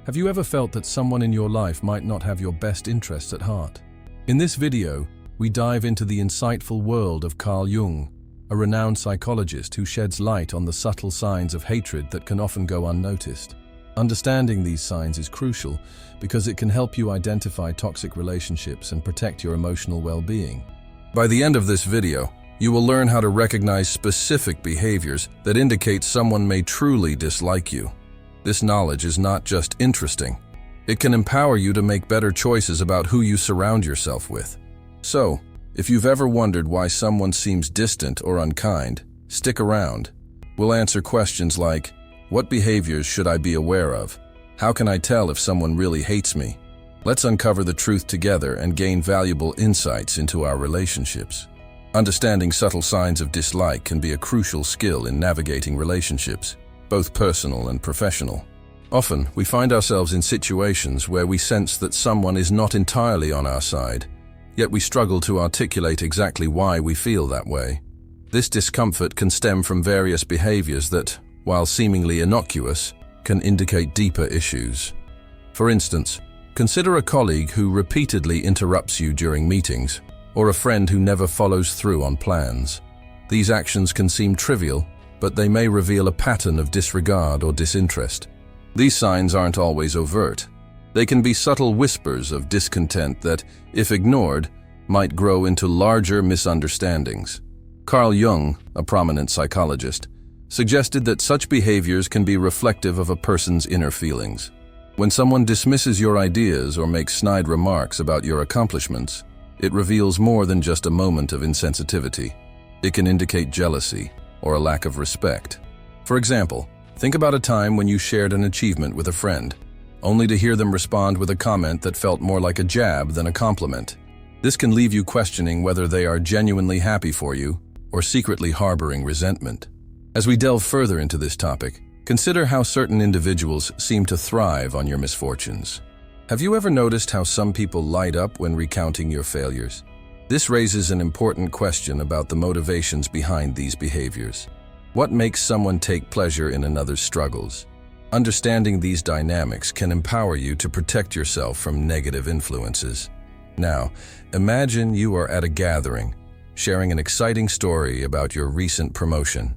Have you ever felt that someone in your life might not have your best interests at heart? In this video, we dive into the insightful world of Carl Jung, a renowned psychologist who sheds light on the subtle signs of hatred that can often go unnoticed. Understanding these signs is crucial because it can help you identify toxic relationships and protect your emotional well-being. By the end of this video, you will learn how to recognize specific behaviors that indicate someone may truly dislike you. This knowledge is not just interesting. It can empower you to make better choices about who you surround yourself with. So, if you've ever wondered why someone seems distant or unkind, stick around. We'll answer questions like, what behaviors should I be aware of? How can I tell if someone really hates me? Let's uncover the truth together and gain valuable insights into our relationships. Understanding subtle signs of dislike can be a crucial skill in navigating relationships, both personal and professional. Often, we find ourselves in situations where we sense that someone is not entirely on our side, yet we struggle to articulate exactly why we feel that way. This discomfort can stem from various behaviors that, while seemingly innocuous, can indicate deeper issues. For instance, consider a colleague who repeatedly interrupts you during meetings, or a friend who never follows through on plans. These actions can seem trivial, but they may reveal a pattern of disregard or disinterest. These signs aren't always overt. They can be subtle whispers of discontent that, if ignored, might grow into larger misunderstandings. Carl Jung, a prominent psychologist, suggested that such behaviors can be reflective of a person's inner feelings. When someone dismisses your ideas or makes snide remarks about your accomplishments, it reveals more than just a moment of insensitivity. It can indicate jealousy or a lack of respect. For example, think about a time when you shared an achievement with a friend, only to hear them respond with a comment that felt more like a jab than a compliment. This can leave you questioning whether they are genuinely happy for you or secretly harboring resentment. As we delve further into this topic, consider how certain individuals seem to thrive on your misfortunes. Have you ever noticed how some people light up when recounting your failures? This raises an important question about the motivations behind these behaviors. What makes someone take pleasure in another's struggles? Understanding these dynamics can empower you to protect yourself from negative influences. Now, imagine you are at a gathering, sharing an exciting story about your recent promotion.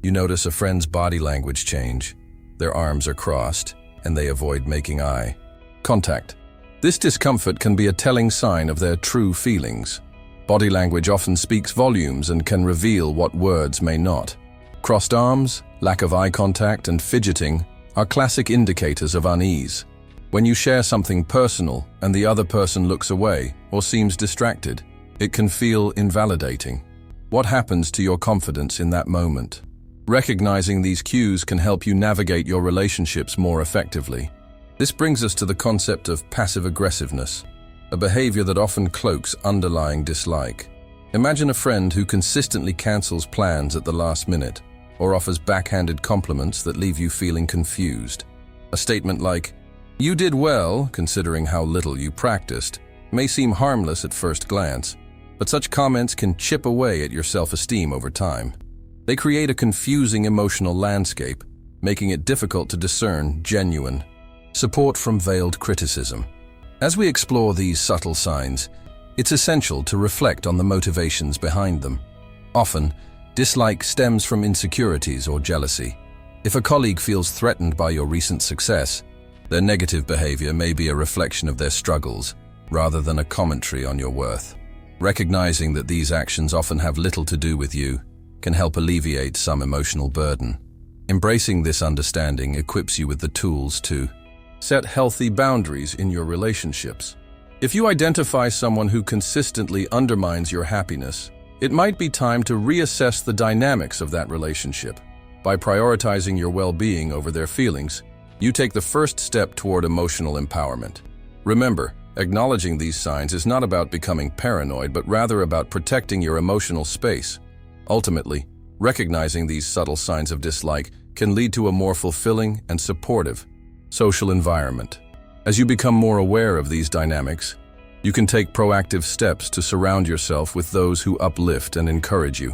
You notice a friend's body language change. Their arms are crossed, and they avoid making eye contact. This discomfort can be a telling sign of their true feelings. Body language often speaks volumes and can reveal what words may not. Crossed arms, lack of eye contact, and fidgeting are classic indicators of unease. When you share something personal and the other person looks away or seems distracted, it can feel invalidating. What happens to your confidence in that moment? Recognizing these cues can help you navigate your relationships more effectively. This brings us to the concept of passive aggressiveness, a behavior that often cloaks underlying dislike. Imagine a friend who consistently cancels plans at the last minute or offers backhanded compliments that leave you feeling confused. A statement like, "You did well, considering how little you practiced," may seem harmless at first glance, but such comments can chip away at your self-esteem over time. They create a confusing emotional landscape, making it difficult to discern genuine support from veiled criticism. As we explore these subtle signs, it's essential to reflect on the motivations behind them. Often, dislike stems from insecurities or jealousy. If a colleague feels threatened by your recent success, their negative behavior may be a reflection of their struggles, rather than a commentary on your worth. Recognizing that these actions often have little to do with you can help alleviate some emotional burden. Embracing this understanding equips you with the tools to set healthy boundaries in your relationships. If you identify someone who consistently undermines your happiness, it might be time to reassess the dynamics of that relationship. By prioritizing your well-being over their feelings, you take the first step toward emotional empowerment. Remember, acknowledging these signs is not about becoming paranoid, but rather about protecting your emotional space. Ultimately, recognizing these subtle signs of dislike can lead to a more fulfilling and supportive social environment. As you become more aware of these dynamics, you can take proactive steps to surround yourself with those who uplift and encourage you.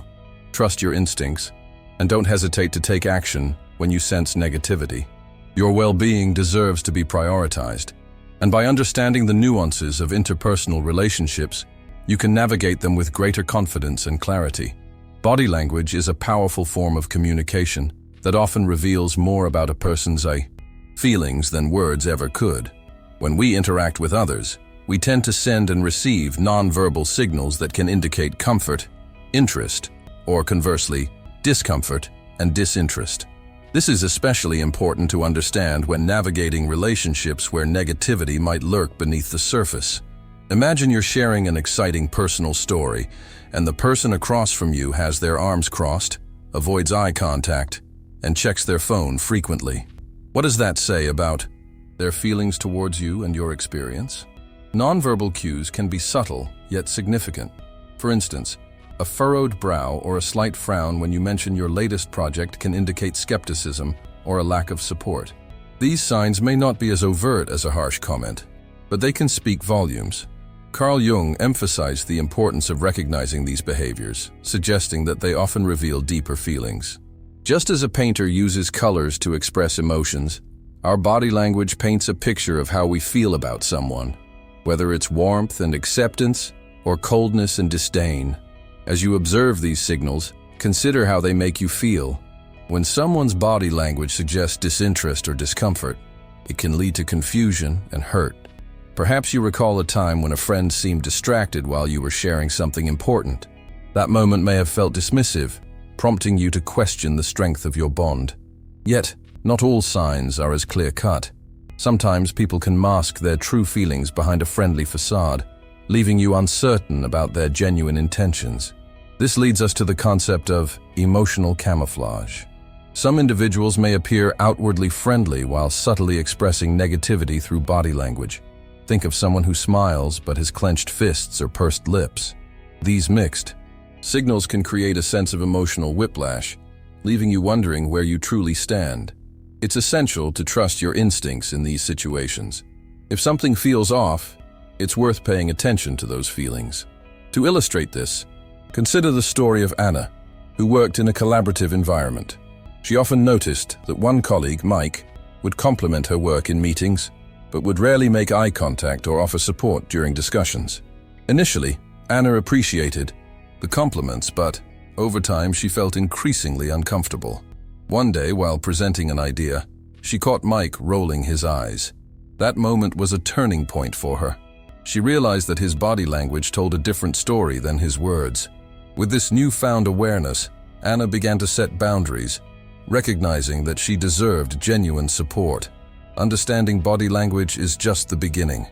Trust your instincts, and don't hesitate to take action when you sense negativity. Your well-being deserves to be prioritized. And by understanding the nuances of interpersonal relationships, you can navigate them with greater confidence and clarity. Body language is a powerful form of communication that often reveals more about a person's feelings than words ever could. When we interact with others, we tend to send and receive nonverbal signals that can indicate comfort, interest, or conversely, discomfort and disinterest. This is especially important to understand when navigating relationships where negativity might lurk beneath the surface. Imagine you're sharing an exciting personal story, and the person across from you has their arms crossed, avoids eye contact, and checks their phone frequently. What does that say about their feelings towards you and your experience? Nonverbal cues can be subtle, yet significant. For instance, a furrowed brow or a slight frown when you mention your latest project can indicate skepticism or a lack of support. These signs may not be as overt as a harsh comment, but they can speak volumes. Carl Jung emphasized the importance of recognizing these behaviors, suggesting that they often reveal deeper feelings. Just as a painter uses colors to express emotions, our body language paints a picture of how we feel about someone, whether it's warmth and acceptance or coldness and disdain. As you observe these signals, consider how they make you feel. When someone's body language suggests disinterest or discomfort, it can lead to confusion and hurt. Perhaps you recall a time when a friend seemed distracted while you were sharing something important. That moment may have felt dismissive, prompting you to question the strength of your bond. Yet, not all signs are as clear-cut. Sometimes people can mask their true feelings behind a friendly facade, leaving you uncertain about their genuine intentions. This leads us to the concept of emotional camouflage. Some individuals may appear outwardly friendly while subtly expressing negativity through body language. Think of someone who smiles but has clenched fists or pursed lips. These mixed signals can create a sense of emotional whiplash, leaving you wondering where you truly stand. It's essential to trust your instincts in these situations. If something feels off, it's worth paying attention to those feelings. To illustrate this, consider the story of Anna, who worked in a collaborative environment. She often noticed that one colleague, Mike, would compliment her work in meetings, but would rarely make eye contact or offer support during discussions. Initially, Anna appreciated the compliments, but over time she felt increasingly uncomfortable. One day, while presenting an idea, she caught Mike rolling his eyes. That moment was a turning point for her. She realized that his body language told a different story than his words. With this newfound awareness, Anna began to set boundaries, recognizing that she deserved genuine support. Understanding body language is just the beginning.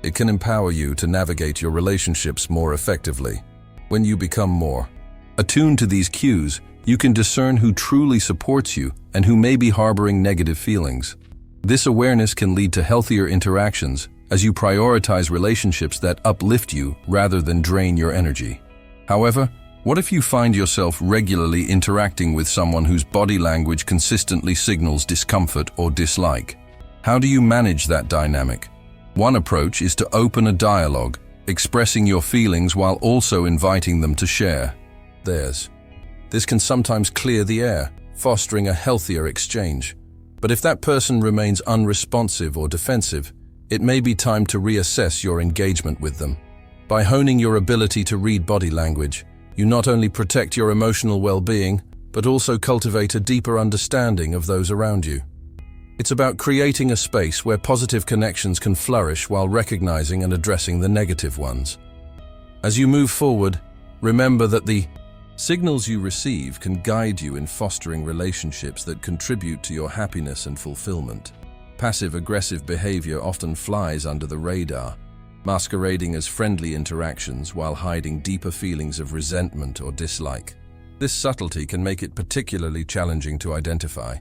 It can empower you to navigate your relationships more effectively. When you become more attuned to these cues, you can discern who truly supports you and who may be harboring negative feelings. This awareness can lead to healthier interactions as you prioritize relationships that uplift you rather than drain your energy. However, what if you find yourself regularly interacting with someone whose body language consistently signals discomfort or dislike? How do you manage that dynamic? One approach is to open a dialogue, expressing your feelings while also inviting them to share theirs. This can sometimes clear the air, fostering a healthier exchange. But if that person remains unresponsive or defensive, it may be time to reassess your engagement with them. By honing your ability to read body language, you not only protect your emotional well-being, but also cultivate a deeper understanding of those around you. It's about creating a space where positive connections can flourish while recognizing and addressing the negative ones. As you move forward, remember that the signals you receive can guide you in fostering relationships that contribute to your happiness and fulfillment. Passive-aggressive behavior often flies under the radar, masquerading as friendly interactions while hiding deeper feelings of resentment or dislike. This subtlety can make it particularly challenging to identify,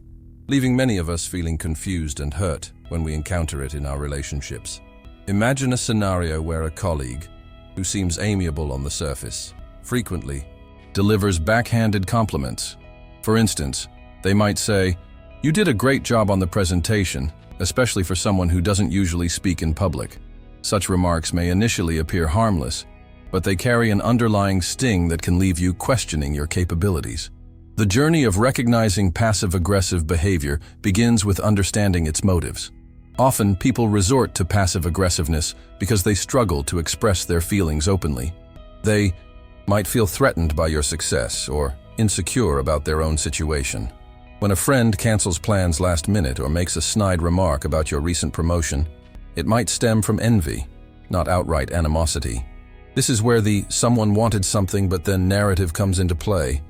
leaving many of us feeling confused and hurt when we encounter it in our relationships. Imagine a scenario where a colleague, who seems amiable on the surface, frequently delivers backhanded compliments. For instance, they might say, "You did a great job on the presentation," especially for someone who doesn't usually speak in public. Such remarks may initially appear harmless, but they carry an underlying sting that can leave you questioning your capabilities. The journey of recognizing passive-aggressive behavior begins with understanding its motives. Often, people resort to passive aggressiveness because they struggle to express their feelings openly. They might feel threatened by your success or insecure about their own situation. When a friend cancels plans last minute or makes a snide remark about your recent promotion, it might stem from envy, not outright animosity. This is where the "someone wanted something but then" narrative comes into play.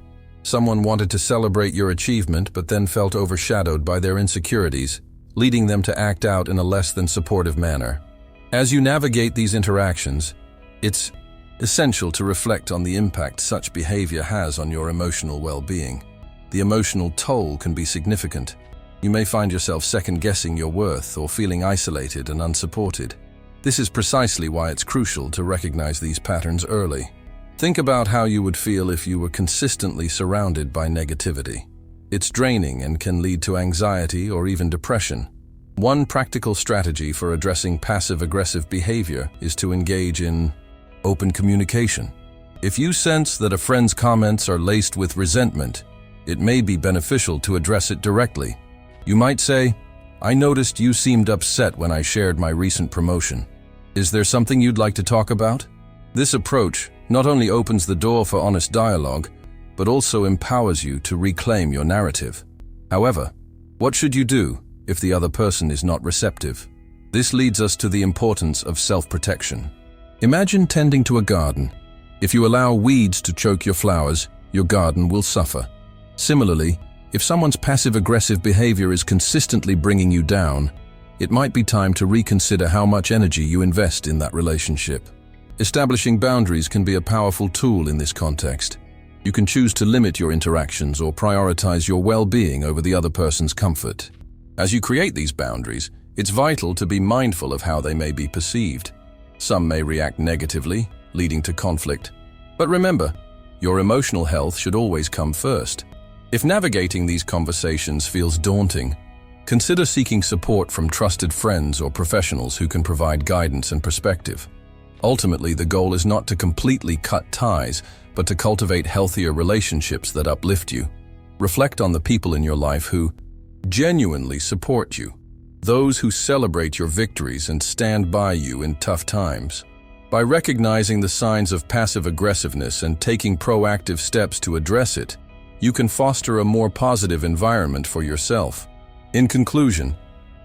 Someone wanted to celebrate your achievement but then felt overshadowed by their insecurities, leading them to act out in a less than supportive manner. As you navigate these interactions, it's essential to reflect on the impact such behavior has on your emotional well-being. The emotional toll can be significant. You may find yourself second-guessing your worth or feeling isolated and unsupported. This is precisely why it's crucial to recognize these patterns early. Think about how you would feel if you were consistently surrounded by negativity. It's draining and can lead to anxiety or even depression. One practical strategy for addressing passive-aggressive behavior is to engage in open communication. If you sense that a friend's comments are laced with resentment, it may be beneficial to address it directly. You might say, "I noticed you seemed upset when I shared my recent promotion. Is there something you'd like to talk about?" This approach not only opens the door for honest dialogue, but also empowers you to reclaim your narrative. However, what should you do if the other person is not receptive? This leads us to the importance of self-protection. Imagine tending to a garden. If you allow weeds to choke your flowers, your garden will suffer. Similarly, if someone's passive-aggressive behavior is consistently bringing you down, it might be time to reconsider how much energy you invest in that relationship. Establishing boundaries can be a powerful tool in this context. You can choose to limit your interactions or prioritize your well-being over the other person's comfort. As you create these boundaries, it's vital to be mindful of how they may be perceived. Some may react negatively, leading to conflict. But remember, your emotional health should always come first. If navigating these conversations feels daunting, consider seeking support from trusted friends or professionals who can provide guidance and perspective. Ultimately, the goal is not to completely cut ties, but to cultivate healthier relationships that uplift you. Reflect on the people in your life who genuinely support you, those who celebrate your victories and stand by you in tough times. By recognizing the signs of passive aggressiveness and taking proactive steps to address it, you can foster a more positive environment for yourself. In conclusion,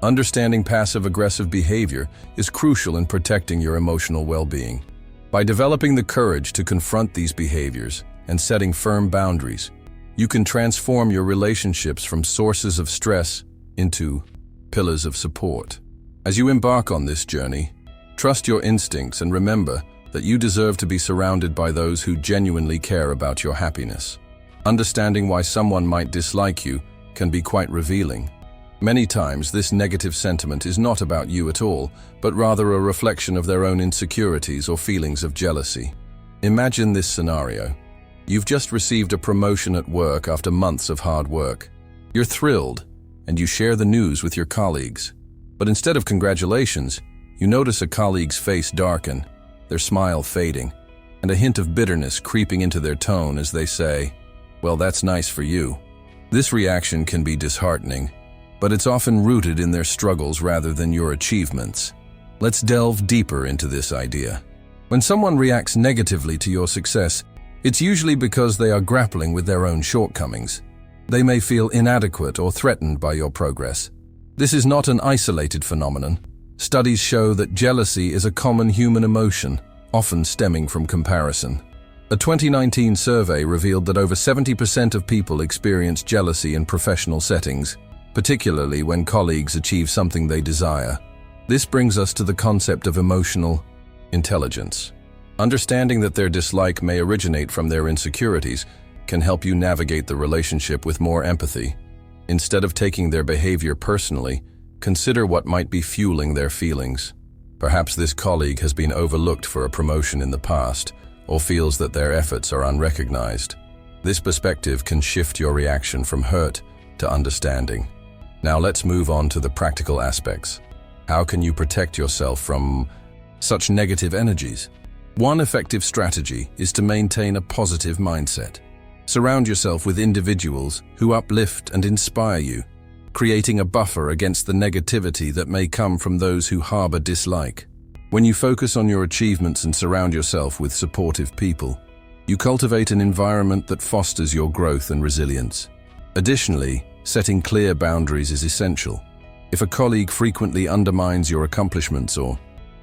understanding passive-aggressive behavior is crucial in protecting your emotional well-being. By developing the courage to confront these behaviors and setting firm boundaries, you can transform your relationships from sources of stress into pillars of support. As you embark on this journey, trust your instincts and remember that you deserve to be surrounded by those who genuinely care about your happiness. Understanding why someone might dislike you can be quite revealing. Many times, this negative sentiment is not about you at all, but rather a reflection of their own insecurities or feelings of jealousy. Imagine this scenario. You've just received a promotion at work after months of hard work. You're thrilled, and you share the news with your colleagues. But instead of congratulations, you notice a colleague's face darken, their smile fading, and a hint of bitterness creeping into their tone as they say, "Well, that's nice for you." This reaction can be disheartening, but it's often rooted in their struggles rather than your achievements. Let's delve deeper into this idea. When someone reacts negatively to your success, it's usually because they are grappling with their own shortcomings. They may feel inadequate or threatened by your progress. This is not an isolated phenomenon. Studies show that jealousy is a common human emotion, often stemming from comparison. A 2019 survey revealed that over 70% of people experience jealousy in professional settings, particularly when colleagues achieve something they desire. This brings us to the concept of emotional intelligence. Understanding that their dislike may originate from their insecurities can help you navigate the relationship with more empathy. Instead of taking their behavior personally, consider what might be fueling their feelings. Perhaps this colleague has been overlooked for a promotion in the past, or feels that their efforts are unrecognized. This perspective can shift your reaction from hurt to understanding. Now let's move on to the practical aspects. How can you protect yourself from such negative energies? One effective strategy is to maintain a positive mindset. Surround yourself with individuals who uplift and inspire you, creating a buffer against the negativity that may come from those who harbor dislike. When you focus on your achievements and surround yourself with supportive people, you cultivate an environment that fosters your growth and resilience. Additionally, setting clear boundaries is essential. If a colleague frequently undermines your accomplishments or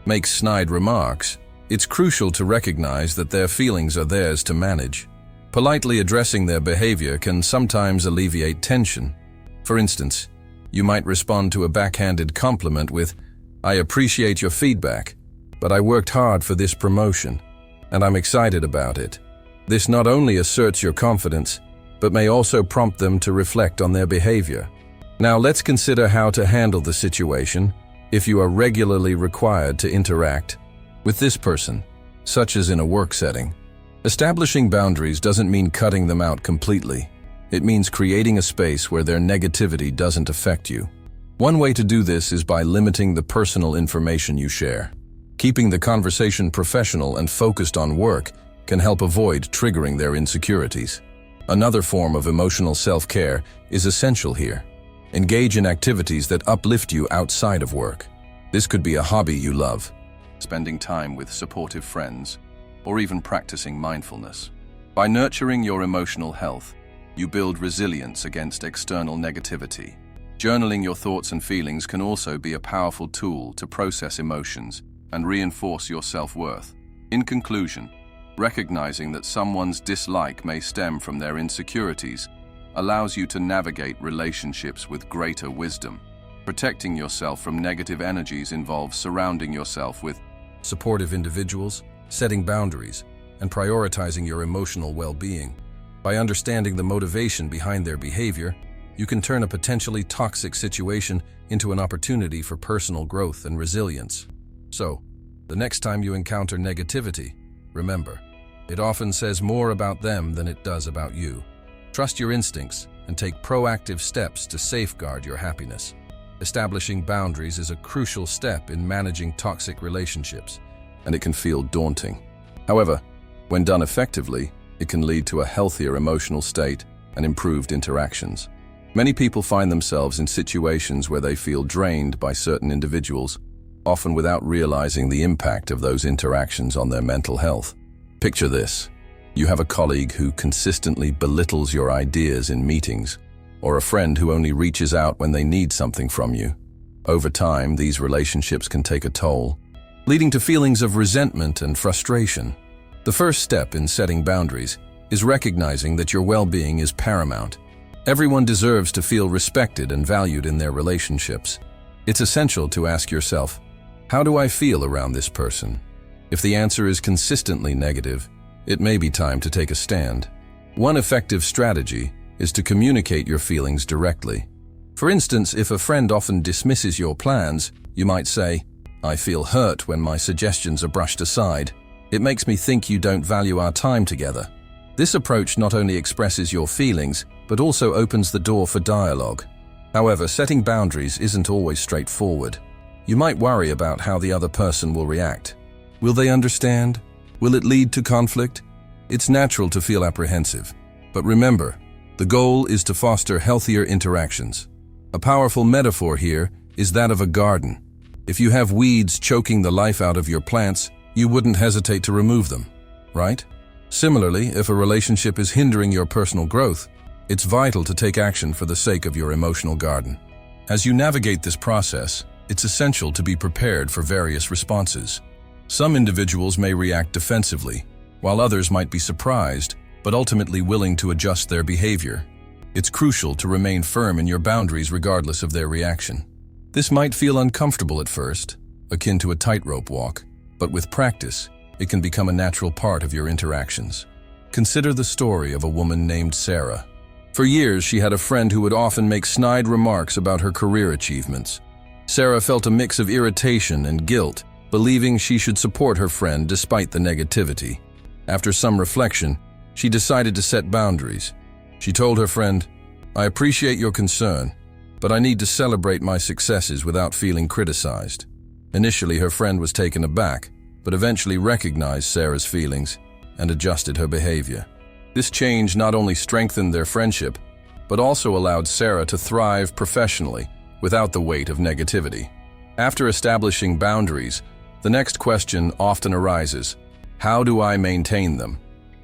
makes snide remarks, it's crucial to recognize that their feelings are theirs to manage. Politely addressing their behavior can sometimes alleviate tension. For instance, you might respond to a backhanded compliment with, "I appreciate your feedback, but I worked hard for this promotion, and I'm excited about it." This not only asserts your confidence, but may also prompt them to reflect on their behavior. Now let's consider how to handle the situation if you are regularly required to interact with this person, such as in a work setting. Establishing boundaries doesn't mean cutting them out completely. It means creating a space where their negativity doesn't affect you. One way to do this is by limiting the personal information you share. Keeping the conversation professional and focused on work can help avoid triggering their insecurities. Another form of emotional self-care is essential here. Engage in activities that uplift you outside of work. This could be a hobby you love, spending time with supportive friends, or even practicing mindfulness. By nurturing your emotional health, you build resilience against external negativity. Journaling your thoughts and feelings can also be a powerful tool to process emotions and reinforce your self-worth. In conclusion, recognizing that someone's dislike may stem from their insecurities allows you to navigate relationships with greater wisdom. Protecting yourself from negative energies involves surrounding yourself with supportive individuals, setting boundaries, and prioritizing your emotional well-being. By understanding the motivation behind their behavior, you can turn a potentially toxic situation into an opportunity for personal growth and resilience. So, the next time you encounter negativity, remember, it often says more about them than it does about you. Trust your instincts and take proactive steps to safeguard your happiness. Establishing boundaries is a crucial step in managing toxic relationships, and it can feel daunting. However, when done effectively, it can lead to a healthier emotional state and improved interactions. Many people find themselves in situations where they feel drained by certain individuals, often without realizing the impact of those interactions on their mental health. Picture this. You have a colleague who consistently belittles your ideas in meetings, or a friend who only reaches out when they need something from you. Over time, these relationships can take a toll, leading to feelings of resentment and frustration. The first step in setting boundaries is recognizing that your well-being is paramount. Everyone deserves to feel respected and valued in their relationships. It's essential to ask yourself, how do I feel around this person? If the answer is consistently negative, it may be time to take a stand. One effective strategy is to communicate your feelings directly. For instance, if a friend often dismisses your plans, you might say, "I feel hurt when my suggestions are brushed aside. It makes me think you don't value our time together." This approach not only expresses your feelings, but also opens the door for dialogue. However, setting boundaries isn't always straightforward. You might worry about how the other person will react. Will they understand? Will it lead to conflict? It's natural to feel apprehensive. But remember, the goal is to foster healthier interactions. A powerful metaphor here is that of a garden. If you have weeds choking the life out of your plants, you wouldn't hesitate to remove them, right? Similarly, if a relationship is hindering your personal growth, it's vital to take action for the sake of your emotional garden. As you navigate this process, it's essential to be prepared for various responses. Some individuals may react defensively, while others might be surprised, but ultimately willing to adjust their behavior. It's crucial to remain firm in your boundaries regardless of their reaction. This might feel uncomfortable at first, akin to a tightrope walk, but with practice, it can become a natural part of your interactions. Consider the story of a woman named Sarah. For years, she had a friend who would often make snide remarks about her career achievements. Sarah felt a mix of irritation and guilt, believing she should support her friend despite the negativity. After some reflection, she decided to set boundaries. She told her friend, "I appreciate your concern, but I need to celebrate my successes without feeling criticized." Initially, her friend was taken aback, but eventually recognized Sarah's feelings and adjusted her behavior. This change not only strengthened their friendship, but also allowed Sarah to thrive professionally without the weight of negativity. After establishing boundaries, the next question often arises: how do I maintain them?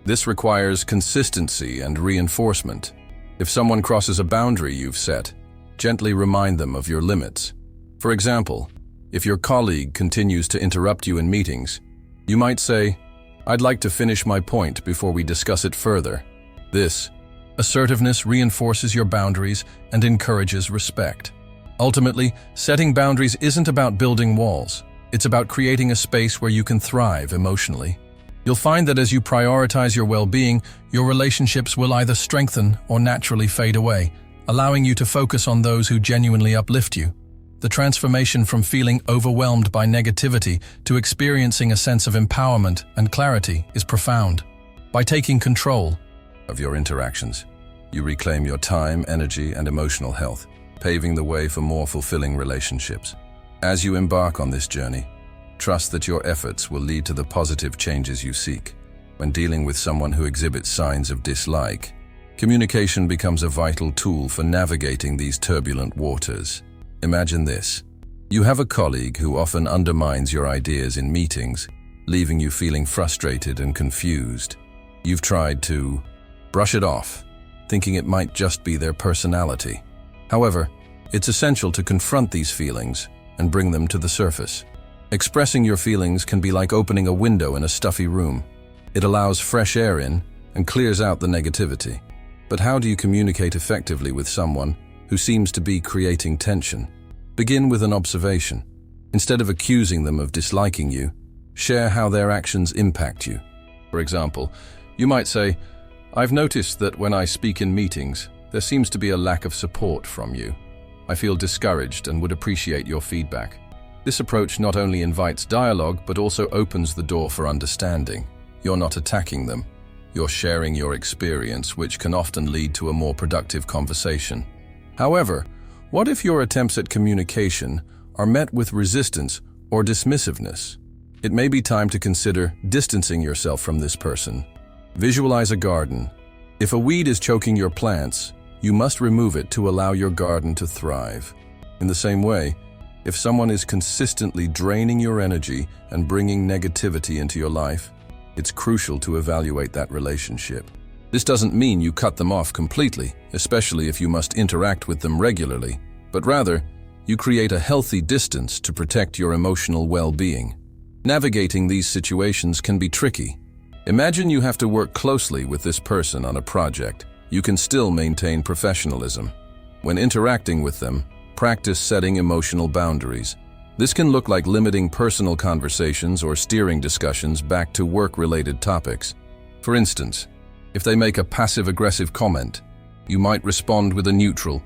This requires consistency and reinforcement. If someone crosses a boundary you've set, gently remind them of your limits. For example, if your colleague continues to interrupt you in meetings, you might say, "I'd like to finish my point before we discuss it further." This assertiveness reinforces your boundaries and encourages respect. Ultimately, setting boundaries isn't about building walls. It's about creating a space where you can thrive emotionally. You'll find that as you prioritize your well-being, your relationships will either strengthen or naturally fade away, allowing you to focus on those who genuinely uplift you. The transformation from feeling overwhelmed by negativity to experiencing a sense of empowerment and clarity is profound. By taking control of your interactions, you reclaim your time, energy, and emotional health, paving the way for more fulfilling relationships. As you embark on this journey, trust that your efforts will lead to the positive changes you seek. When dealing with someone who exhibits signs of dislike, communication becomes a vital tool for navigating these turbulent waters. Imagine this. You have a colleague who often undermines your ideas in meetings, leaving you feeling frustrated and confused. You've tried to brush it off, thinking it might just be their personality. However, it's essential to confront these feelings and bring them to the surface. Expressing your feelings can be like opening a window in a stuffy room. It allows fresh air in and clears out the negativity. But how do you communicate effectively with someone who seems to be creating tension? Begin with an observation. Instead of accusing them of disliking you, share how their actions impact you. For example, you might say, "I've noticed that when I speak in meetings, there seems to be a lack of support from you. I feel discouraged and would appreciate your feedback." This approach not only invites dialogue, but also opens the door for understanding. You're not attacking them. You're sharing your experience, which can often lead to a more productive conversation. However, what if your attempts at communication are met with resistance or dismissiveness? It may be time to consider distancing yourself from this person. Visualize a garden. If a weed is choking your plants, you must remove it to allow your garden to thrive. In the same way, if someone is consistently draining your energy and bringing negativity into your life, it's crucial to evaluate that relationship. This doesn't mean you cut them off completely, especially if you must interact with them regularly, but rather, you create a healthy distance to protect your emotional well-being. Navigating these situations can be tricky. Imagine you have to work closely with this person on a project. You can still maintain professionalism. When interacting with them, practice setting emotional boundaries. This can look like limiting personal conversations or steering discussions back to work-related topics. For instance, if they make a passive-aggressive comment, you might respond with a neutral,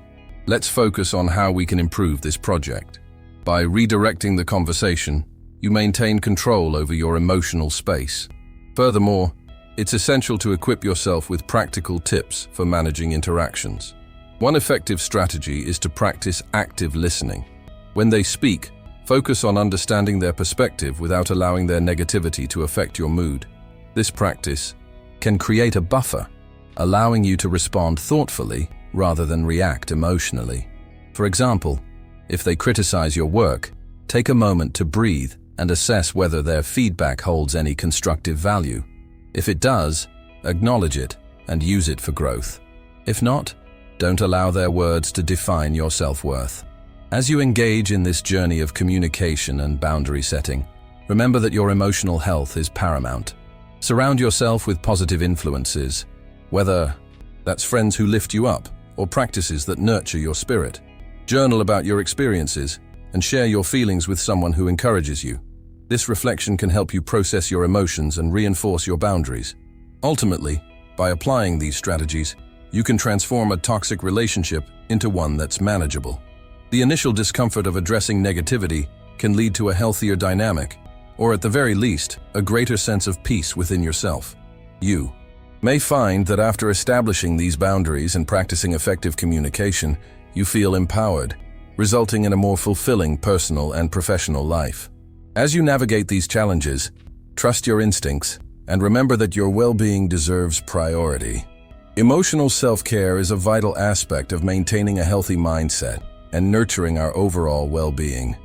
"Let's focus on how we can improve this project." By redirecting the conversation, you maintain control over your emotional space. Furthermore, it's essential to equip yourself with practical tips for managing interactions. One effective strategy is to practice active listening. When they speak, focus on understanding their perspective without allowing their negativity to affect your mood. This practice can create a buffer, allowing you to respond thoughtfully rather than react emotionally. For example, if they criticize your work, take a moment to breathe and assess whether their feedback holds any constructive value. If it does, acknowledge it and use it for growth. If not, don't allow their words to define your self-worth. As you engage in this journey of communication and boundary setting, remember that your emotional health is paramount. Surround yourself with positive influences, whether that's friends who lift you up or practices that nurture your spirit. Journal about your experiences and share your feelings with someone who encourages you. This reflection can help you process your emotions and reinforce your boundaries. Ultimately, by applying these strategies, you can transform a toxic relationship into one that's manageable. The initial discomfort of addressing negativity can lead to a healthier dynamic, or at the very least, a greater sense of peace within yourself. You may find that after establishing these boundaries and practicing effective communication, you feel empowered, resulting in a more fulfilling personal and professional life. As you navigate these challenges, trust your instincts and remember that your well-being deserves priority. Emotional self-care is a vital aspect of maintaining a healthy mindset and nurturing our overall well-being.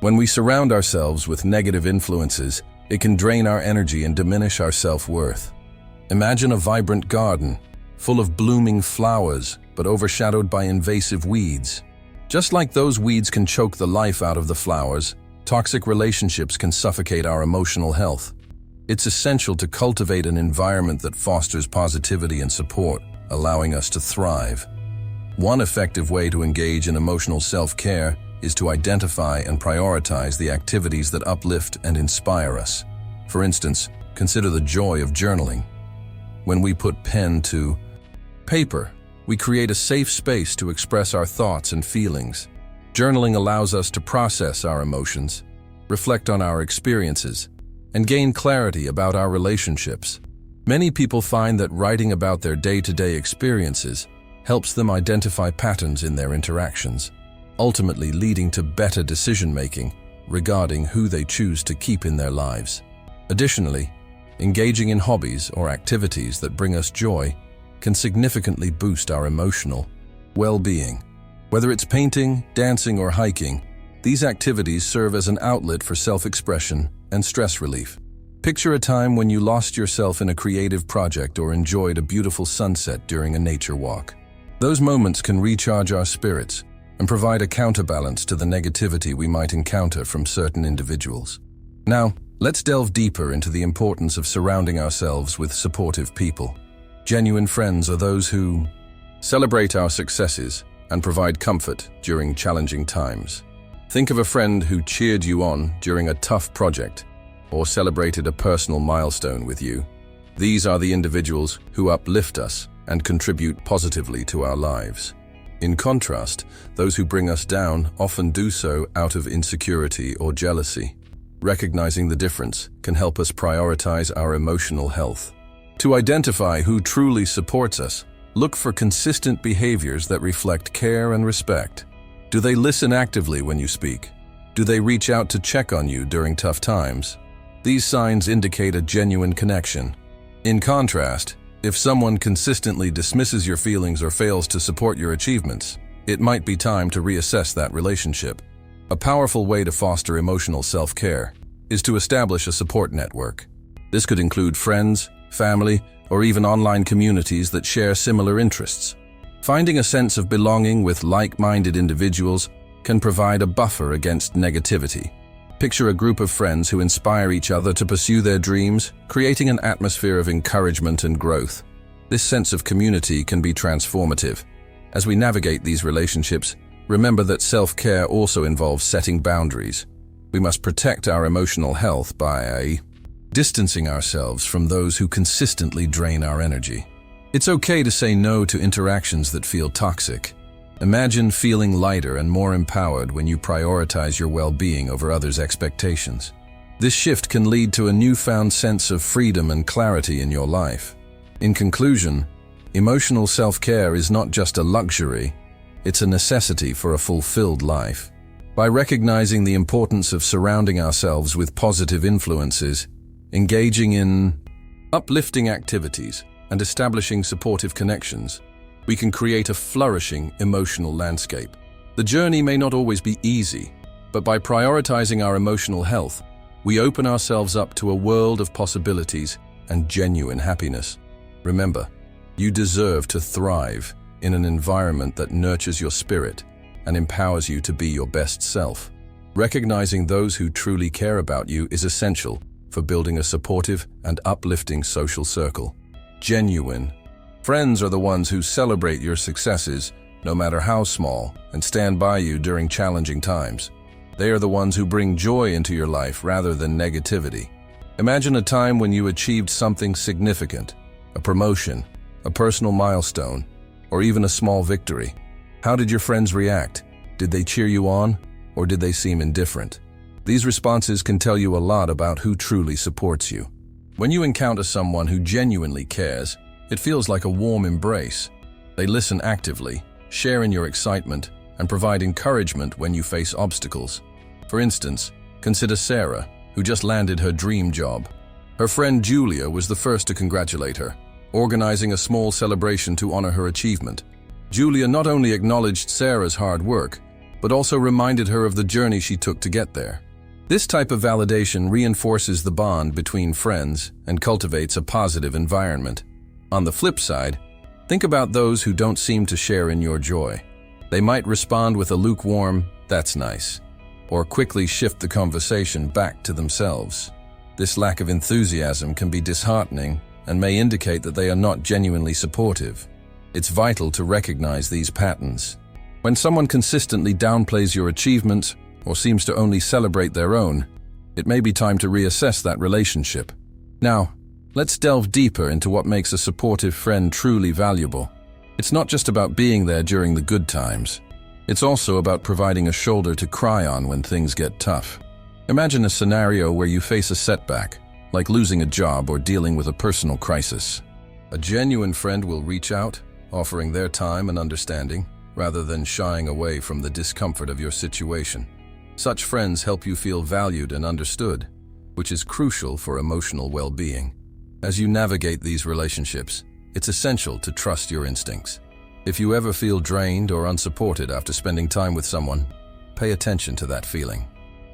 When we surround ourselves with negative influences, it can drain our energy and diminish our self-worth. Imagine a vibrant garden, full of blooming flowers, but overshadowed by invasive weeds. Just like those weeds can choke the life out of the flowers, toxic relationships can suffocate our emotional health. It's essential to cultivate an environment that fosters positivity and support, allowing us to thrive. One effective way to engage in emotional self-care is to identify and prioritize the activities that uplift and inspire us. For instance, consider the joy of journaling. When we put pen to paper, we create a safe space to express our thoughts and feelings. Journaling allows us to process our emotions, reflect on our experiences, and gain clarity about our relationships. Many people find that writing about their day-to-day experiences helps them identify patterns in their interactions, ultimately leading to better decision-making regarding who they choose to keep in their lives. Additionally, engaging in hobbies or activities that bring us joy can significantly boost our emotional well-being. Whether it's painting, dancing, or hiking, these activities serve as an outlet for self-expression and stress relief. Picture a time when you lost yourself in a creative project or enjoyed a beautiful sunset during a nature walk. Those moments can recharge our spirits and provide a counterbalance to the negativity we might encounter from certain individuals. Now, let's delve deeper into the importance of surrounding ourselves with supportive people. Genuine friends are those who celebrate our successes and provide comfort during challenging times. Think of a friend who cheered you on during a tough project or celebrated a personal milestone with you. These are the individuals who uplift us and contribute positively to our lives. In contrast, those who bring us down often do so out of insecurity or jealousy. Recognizing the difference can help us prioritize our emotional health. To identify who truly supports us, look for consistent behaviors that reflect care and respect. Do they listen actively when you speak? Do they reach out to check on you during tough times? These signs indicate a genuine connection. In contrast, if someone consistently dismisses your feelings or fails to support your achievements, it might be time to reassess that relationship. A powerful way to foster emotional self-care is to establish a support network. This could include friends, family, or even online communities that share similar interests. Finding a sense of belonging with like-minded individuals can provide a buffer against negativity. Picture a group of friends who inspire each other to pursue their dreams, creating an atmosphere of encouragement and growth. This sense of community can be transformative. As we navigate these relationships, remember that self-care also involves setting boundaries. We must protect our emotional health by distancing ourselves from those who consistently drain our energy. It's okay to say no to interactions that feel toxic. Imagine feeling lighter and more empowered when you prioritize your well-being over others' expectations. This shift can lead to a newfound sense of freedom and clarity in your life. In conclusion, emotional self-care is not just a luxury, it's a necessity for a fulfilled life. By recognizing the importance of surrounding ourselves with positive influences, engaging in uplifting activities, and establishing supportive connections, we can create a flourishing emotional landscape. The journey may not always be easy, but by prioritizing our emotional health, we open ourselves up to a world of possibilities and genuine happiness. Remember, you deserve to thrive in an environment that nurtures your spirit and empowers you to be your best self. Recognizing those who truly care about you is essential for building a supportive and uplifting social circle. Genuine friends are the ones who celebrate your successes, no matter how small, and stand by you during challenging times. They are the ones who bring joy into your life rather than negativity. Imagine a time when you achieved something significant, a promotion, a personal milestone, or even a small victory. How did your friends react? Did they cheer you on, or did they seem indifferent? These responses can tell you a lot about who truly supports you. When you encounter someone who genuinely cares, it feels like a warm embrace. They listen actively, share in your excitement, and provide encouragement when you face obstacles. For instance, consider Sarah, who just landed her dream job. Her friend Julia was the first to congratulate her, organizing a small celebration to honor her achievement. Julia not only acknowledged Sarah's hard work, but also reminded her of the journey she took to get there. This type of validation reinforces the bond between friends and cultivates a positive environment. On the flip side, think about those who don't seem to share in your joy. They might respond with a lukewarm, "That's nice," or quickly shift the conversation back to themselves. This lack of enthusiasm can be disheartening and may indicate that they are not genuinely supportive. It's vital to recognize these patterns. When someone consistently downplays your achievements or seems to only celebrate their own, it may be time to reassess that relationship. Now, let's delve deeper into what makes a supportive friend truly valuable. It's not just about being there during the good times. It's also about providing a shoulder to cry on when things get tough. Imagine a scenario where you face a setback, like losing a job or dealing with a personal crisis. A genuine friend will reach out, offering their time and understanding, rather than shying away from the discomfort of your situation. Such friends help you feel valued and understood, which is crucial for emotional well-being. As you navigate these relationships, it's essential to trust your instincts. If you ever feel drained or unsupported after spending time with someone, pay attention to that feeling.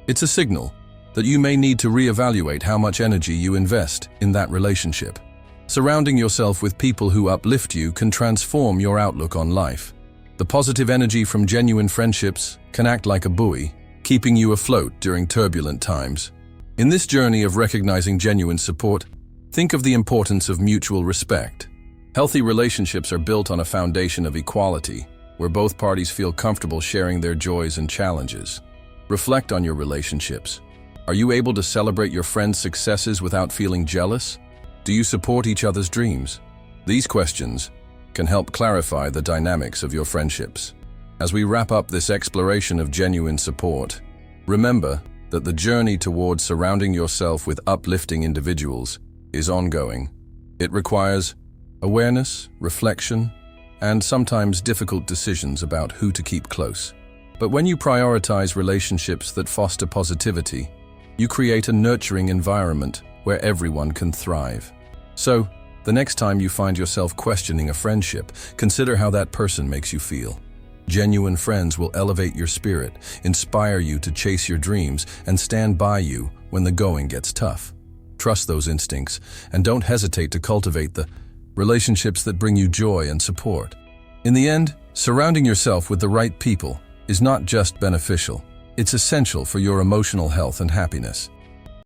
It's a signal that you may need to reevaluate how much energy you invest in that relationship. Surrounding yourself with people who uplift you can transform your outlook on life. The positive energy from genuine friendships can act like a buoy, keeping you afloat during turbulent times. In this journey of recognizing genuine support, think of the importance of mutual respect. Healthy relationships are built on a foundation of equality, where both parties feel comfortable sharing their joys and challenges. Reflect on your relationships. Are you able to celebrate your friends' successes without feeling jealous? Do you support each other's dreams? These questions can help clarify the dynamics of your friendships. As we wrap up this exploration of genuine support, remember that the journey towards surrounding yourself with uplifting individuals is ongoing. It requires awareness, reflection, and sometimes difficult decisions about who to keep close. But when you prioritize relationships that foster positivity, you create a nurturing environment where everyone can thrive. So, the next time you find yourself questioning a friendship, consider how that person makes you feel. Genuine friends will elevate your spirit, inspire you to chase your dreams, and stand by you when the going gets tough. Trust those instincts, and don't hesitate to cultivate the relationships that bring you joy and support. In the end, surrounding yourself with the right people is not just beneficial, it's essential for your emotional health and happiness.